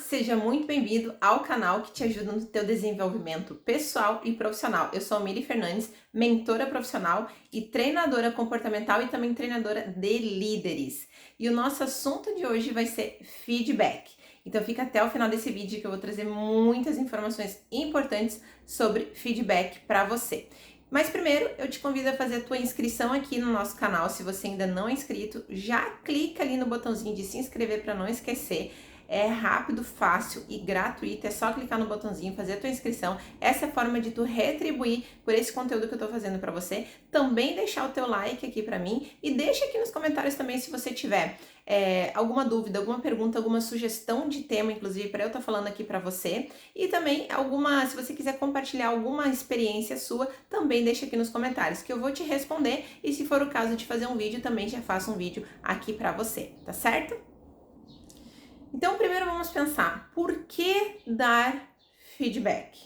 seja muito bem-vindo ao canal que te ajuda no teu desenvolvimento pessoal e profissional. Eu sou a Mili Fernandes, mentora profissional e treinadora comportamental e também treinadora de líderes. E o nosso assunto de hoje vai ser feedback. Então fica até o final desse vídeo que eu vou trazer muitas informações importantes sobre feedback para você. Mas primeiro eu te convido a fazer a tua inscrição aqui no nosso canal. Se você ainda não é inscrito, já clica ali no botãozinho de se inscrever para não esquecer. É rápido, fácil e gratuito, é só clicar no botãozinho, fazer a tua inscrição. Essa é a forma de tu retribuir por esse conteúdo que eu tô fazendo para você. Também deixar o teu like aqui para mim e deixa aqui nos comentários também se você tiver alguma dúvida, alguma pergunta, alguma sugestão de tema, inclusive, para eu estar falando aqui para você. E também se você quiser compartilhar alguma experiência sua, também deixa aqui nos comentários que eu vou te responder. E se for o caso de fazer um vídeo, também já faço um vídeo aqui para você, tá certo? Então, primeiro vamos pensar, por que dar feedback?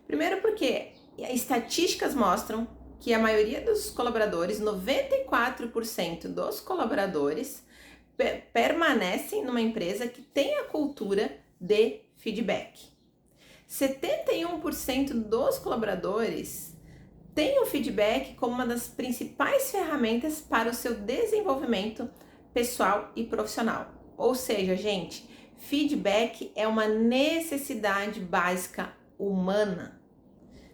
Primeiro porque estatísticas mostram que a maioria dos colaboradores, 94% dos colaboradores, permanecem numa empresa que tem a cultura de feedback. 71% dos colaboradores têm o feedback como uma das principais ferramentas para o seu desenvolvimento pessoal e profissional. Ou seja, gente, feedback é uma necessidade básica humana.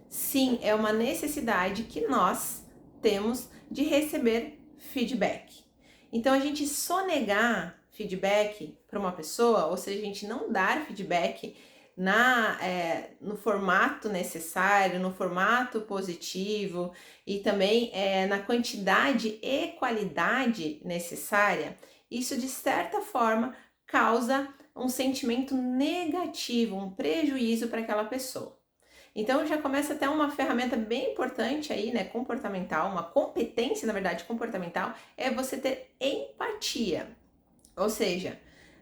Sim, é uma necessidade que nós temos de receber feedback. Então, a gente sonegar feedback para uma pessoa, ou seja, a gente não dar feedback no formato necessário, no formato positivo e também na quantidade e qualidade necessária, isso de certa forma causa um sentimento negativo, um prejuízo para aquela pessoa. Então já começa até uma ferramenta bem importante aí, né, comportamental, uma competência, na verdade, comportamental, é você ter empatia. Ou seja,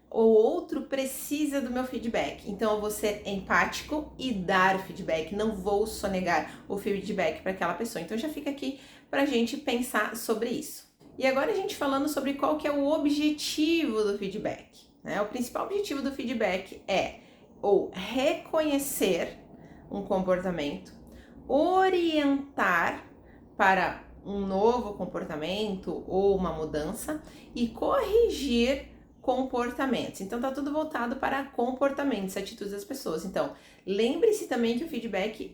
o outro precisa do meu feedback, então eu vou ser empático e dar feedback, não vou sonegar o feedback para aquela pessoa. Então já fica aqui para a gente pensar sobre isso. E agora a gente falando sobre qual que é o objetivo do feedback, né? O principal objetivo do feedback é ou reconhecer um comportamento, orientar para um novo comportamento ou uma mudança e corrigir comportamentos. Então tá tudo voltado para comportamentos, atitudes das pessoas. Então, lembre-se também que o feedback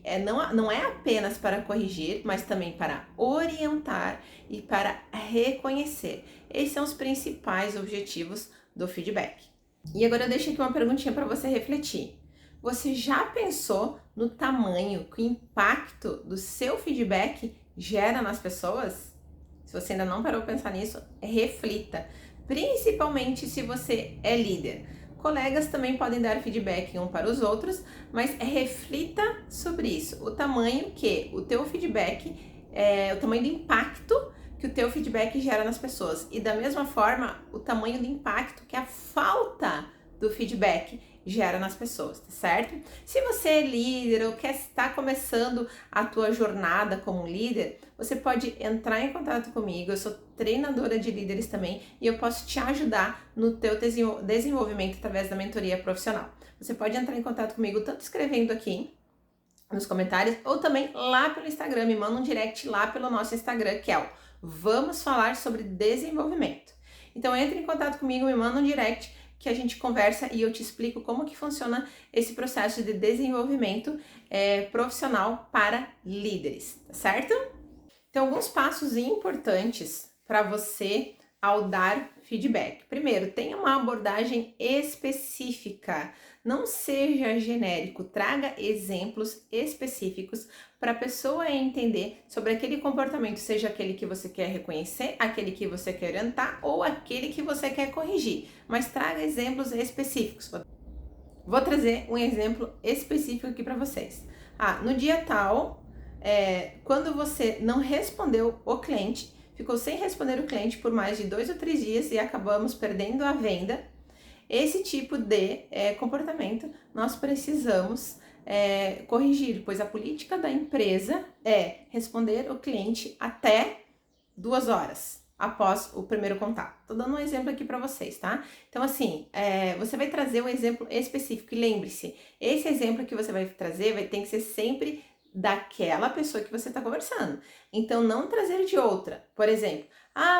não é apenas para corrigir, mas também para orientar e para reconhecer. Esses são os principais objetivos do feedback. E agora eu deixo aqui uma perguntinha para você refletir. Você já pensou no tamanho que o impacto do seu feedback gera nas pessoas? Se você ainda não parou para pensar nisso, reflita. Principalmente se você é líder. Colegas também podem dar feedback um para os outros, mas reflita sobre isso. O tamanho que o teu feedback, o tamanho do impacto que o teu feedback gera nas pessoas. E da mesma forma, o tamanho do impacto que a falta do feedback gera nas pessoas, tá certo? Se você é líder ou quer estar começando a tua jornada como líder, você pode entrar em contato comigo. Eu sou treinadora de líderes também e eu posso te ajudar no teu desenvolvimento através da mentoria profissional. Você pode entrar em contato comigo tanto escrevendo aqui nos comentários ou também lá pelo Instagram. Me manda um direct lá pelo nosso Instagram, que é o Vamos Falar sobre Desenvolvimento. Então entre em contato comigo, me manda um direct que a gente conversa e eu te explico como que funciona esse processo de desenvolvimento profissional para líderes, tá certo? Então, alguns passos importantes para você ao dar feedback. Primeiro, tenha uma abordagem específica, não seja genérico, traga exemplos específicos para a pessoa entender sobre aquele comportamento, seja aquele que você quer reconhecer, aquele que você quer orientar ou aquele que você quer corrigir, mas traga exemplos específicos. Vou trazer um exemplo específico aqui para vocês. No dia tal, quando você não respondeu o cliente, ficou sem responder o cliente por mais de 2 ou 3 dias e acabamos perdendo a venda, esse tipo de comportamento nós precisamos corrigir, pois a política da empresa é responder o cliente até 2 horas. após o primeiro contato. Tô dando um exemplo aqui para vocês, tá? Então, assim, você vai trazer um exemplo específico e lembre-se, esse exemplo que você vai trazer tem que ser sempre daquela pessoa que você está conversando. Então, não trazer de outra. Por exemplo,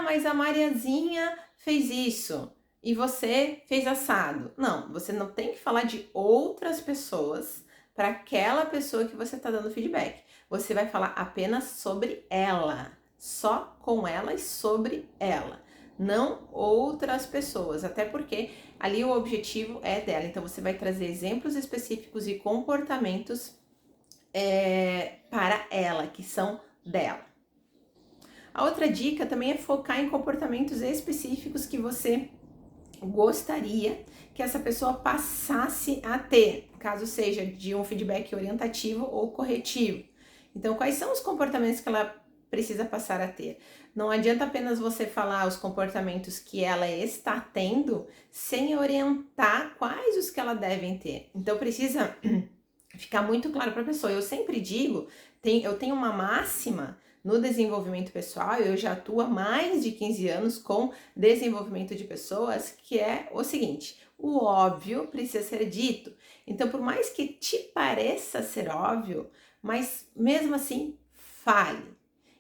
mas a Mariazinha fez isso e você fez assado. Não, você não tem que falar de outras pessoas para aquela pessoa que você está dando feedback. Você vai falar apenas sobre ela, só com ela e sobre ela, não outras pessoas, até porque ali o objetivo é dela. Então você vai trazer exemplos específicos e comportamentos para ela, que são dela. A outra dica também é focar em comportamentos específicos que você gostaria que essa pessoa passasse a ter, caso seja de um feedback orientativo ou corretivo. Então, quais são os comportamentos que ela precisa passar a ter? Não adianta apenas você falar os comportamentos que ela está tendo sem orientar quais os que ela deve ter. Então, precisa ficar muito claro para a pessoa. Eu sempre digo, eu tenho uma máxima no desenvolvimento pessoal, eu já atuo há mais de 15 anos com desenvolvimento de pessoas, que é o seguinte: o óbvio precisa ser dito. Então, por mais que te pareça ser óbvio, mas mesmo assim, fale.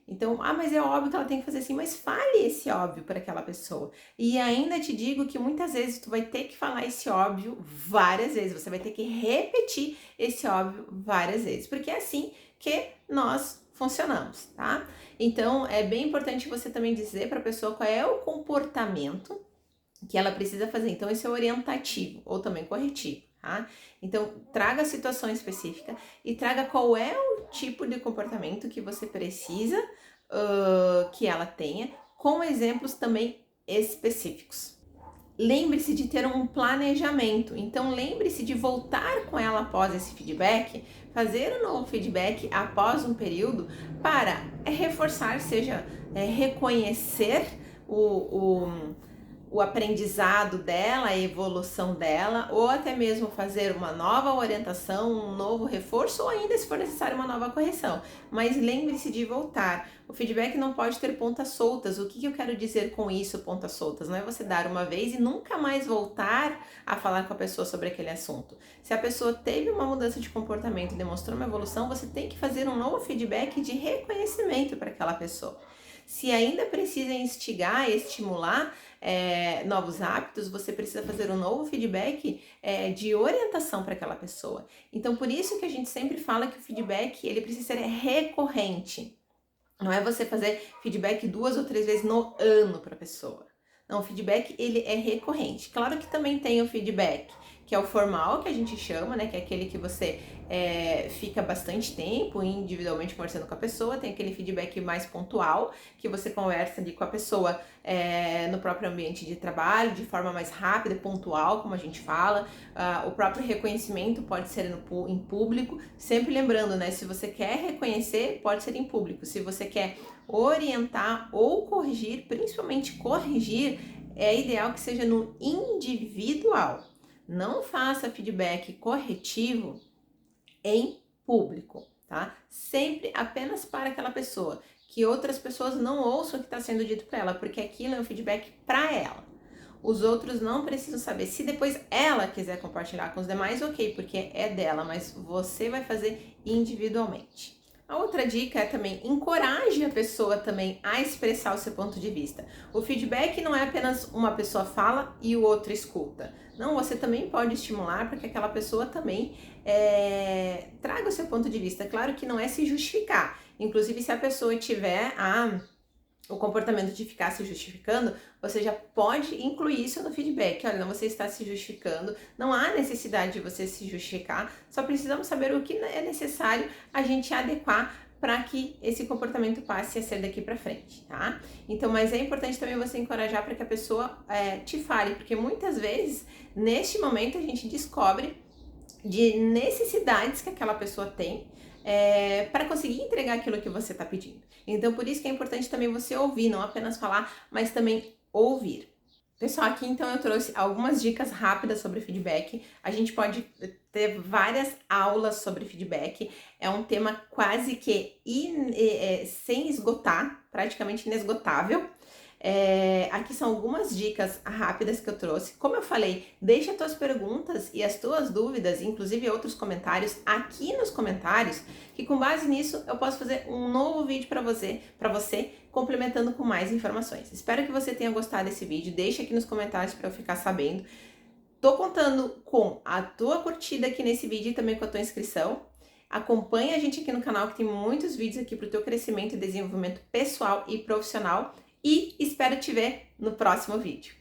Então, mas é óbvio que ela tem que fazer assim, mas fale esse óbvio para aquela pessoa. E ainda te digo que muitas vezes tu vai ter que falar esse óbvio várias vezes, você vai ter que repetir esse óbvio várias vezes, porque é assim que nós funcionamos, tá? Então, é bem importante você também dizer para a pessoa qual é o comportamento que ela precisa fazer. Então, esse é orientativo ou também corretivo, tá? Então, traga a situação específica e traga qual é o tipo de comportamento que você precisa que ela tenha, com exemplos também específicos. Lembre-se de ter um planejamento. Então, lembre-se de voltar com ela após esse feedback, fazer um novo feedback após um período para reforçar, seja reconhecer o aprendizado dela, a evolução dela, ou até mesmo fazer uma nova orientação, um novo reforço, ou ainda, se for necessário, uma nova correção. Mas lembre-se de voltar. O feedback não pode ter pontas soltas. O que eu quero dizer com isso, pontas soltas? Não é você dar uma vez e nunca mais voltar a falar com a pessoa sobre aquele assunto. Se a pessoa teve uma mudança de comportamento e demonstrou uma evolução, você tem que fazer um novo feedback de reconhecimento para aquela pessoa. Se ainda precisa instigar, estimular novos hábitos, você precisa fazer um novo feedback de orientação para aquela pessoa. Então, por isso que a gente sempre fala que o feedback ele precisa ser recorrente. Não é você fazer feedback 2 ou 3 vezes no ano para a pessoa. Não, o feedback ele é recorrente. Claro que também tem o feedback que é o formal, que a gente chama, né? Que é aquele que você fica bastante tempo individualmente conversando com a pessoa. Tem aquele feedback mais pontual, que você conversa ali com a pessoa no próprio ambiente de trabalho, de forma mais rápida, pontual, como a gente fala. O próprio reconhecimento pode ser em público. Sempre lembrando, né? Se você quer reconhecer, pode ser em público. Se você quer orientar ou corrigir, principalmente corrigir, é ideal que seja no individual. Não faça feedback corretivo em público, tá? Sempre apenas para aquela pessoa, que outras pessoas não ouçam o que está sendo dito para ela, porque aquilo é um feedback para ela. Os outros não precisam saber. Se depois ela quiser compartilhar com os demais, ok, porque é dela, mas você vai fazer individualmente. A outra dica é também encoraje a pessoa também a expressar o seu ponto de vista. O feedback não é apenas uma pessoa fala e o outro escuta. Não, você também pode estimular para que aquela pessoa também traga o seu ponto de vista. Claro que não é se justificar. Inclusive, se a pessoa tiver o comportamento de ficar se justificando, você já pode incluir isso no feedback. Olha, não, você está se justificando, não há necessidade de você se justificar, só precisamos saber o que é necessário a gente adequar para que esse comportamento passe a ser daqui para frente, tá? Então, mas é importante também você encorajar para que a pessoa te fale, porque muitas vezes, neste momento, a gente descobre de necessidades que aquela pessoa tem para conseguir entregar aquilo que você está pedindo. Então, por isso que é importante também você ouvir, não apenas falar, mas também ouvir. Pessoal, aqui então eu trouxe algumas dicas rápidas sobre feedback. A gente pode ter várias aulas sobre feedback. É um tema quase que sem esgotar, praticamente inesgotável. Aqui são algumas dicas rápidas que eu trouxe. Como eu falei, deixa as tuas perguntas e as tuas dúvidas, inclusive outros comentários, aqui nos comentários, que com base nisso eu posso fazer um novo vídeo para você, complementando com mais informações. Espero que você tenha gostado desse vídeo. Deixa aqui nos comentários para eu ficar sabendo. Tô contando com a tua curtida aqui nesse vídeo e também com a tua inscrição. Acompanha a gente aqui no canal que tem muitos vídeos aqui para o teu crescimento e desenvolvimento pessoal e profissional. E espero te ver no próximo vídeo.